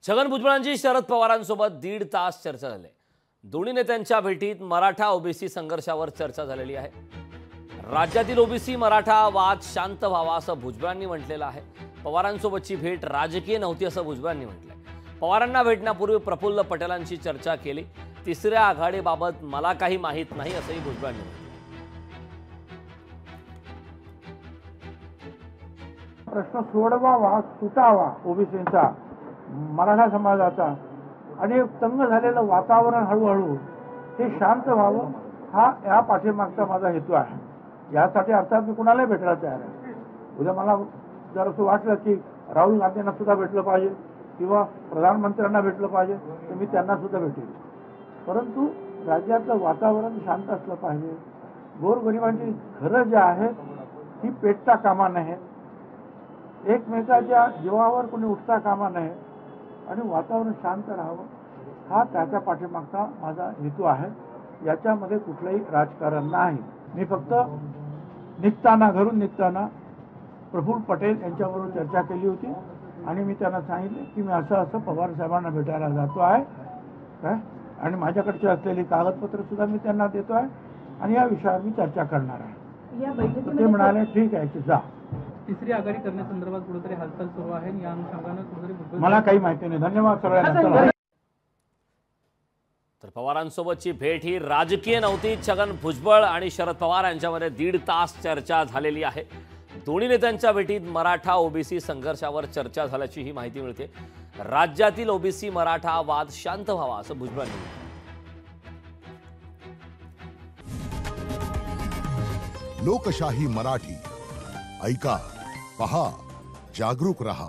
छगन भुजबळांची शरद पवारांसोबत 1.5 तास चर्चा झाली। दोन्ही नेत्यांच्या भेटीत मराठा ओबीसी संघर्षावर चर्चा झालेली आहे। राज्यातील ओबीसी मराठा वाद शांत व्हावा असं भुजबळांनी म्हटलेलं आहे। पवारांसोबतची भेट राजकीय नव्हती असं भुजबळांनी म्हटलंय। पवारांना भेटण्यापूर्वी प्रफुल्ल पटेलांची चर्चा केली। तिसऱ्या आघाडीबाबत मला काही माहित नाही असंही भुजबळांनी म्हटलं। प्रश्न सोडवावा, सुटावा ओबीसींचा, मराठा समाजाचा आणि तंग झालेलं वातावरण हळूहळू हे शांत व्हावं हा या पाठीमागचा माझा हेतू आहे। यासाठी अर्थात मी कुणालाही भेटायला तयार आहे। उद्या मला जर असं वाटलं की राहुल गांधींना सुद्धा भेटलं पाहिजे किंवा प्रधानमंत्र्यांना भेटलं पाहिजे तर मी त्यांना सुद्धा भेटेल, परंतु राज्यातलं वातावरण शांत असलं पाहिजे। गोरगरिबांची घरं जी आहेत ही पेटता कामा नये, एकमेकाच्या जीवावर कोणी उठता कामा नये आणि वातावरण शांत राहावं हा त्याच्या पाठीमागचा माझा हेतू आहे। याच्यामध्ये कुठलंही राजकारण नाही। मी फक्त घरून निघताना प्रफुल्ल पटेल यांच्याबरोबर चर्चा केली होती आणि मी त्यांना सांगितले की मी असं पवार साहेबांना भेटायला जातो आहे काय, आणि माझ्याकडची असलेली कागदपत्र सुद्धा मी त्यांना देतो आहे आणि या विषयावर मी चर्चा करणार आहे। या बैठकीमध्ये ते म्हणाले ठीक आहे की जा। तिसरी आघाडी करण्यासंदर्भात कुठेतरी हालचाल सुरू आहे आणि या अनुषंगाने कुठेतरी मला काही माहिती नाही। धन्यवाद सगळ्यांना। तर पवारांसोबतची भेट ही राजकीय नव्हती। छगन भुजबळ आणि शरद पवार यांच्यामध्ये 1.5 तास चर्चा झालेली आहे। दोन्ही नेत्यांच्या भेटीत मराठा ओबीसी संघर्षावर चर्चा झाल्याची ही माहिती मिळते। राज्यातील ओबीसी मराठा वाद शांत व्हावा असं भुजबळांनी म्हटलं। लोकशाही मराठी ऐका, पहा, जागरूक रहा।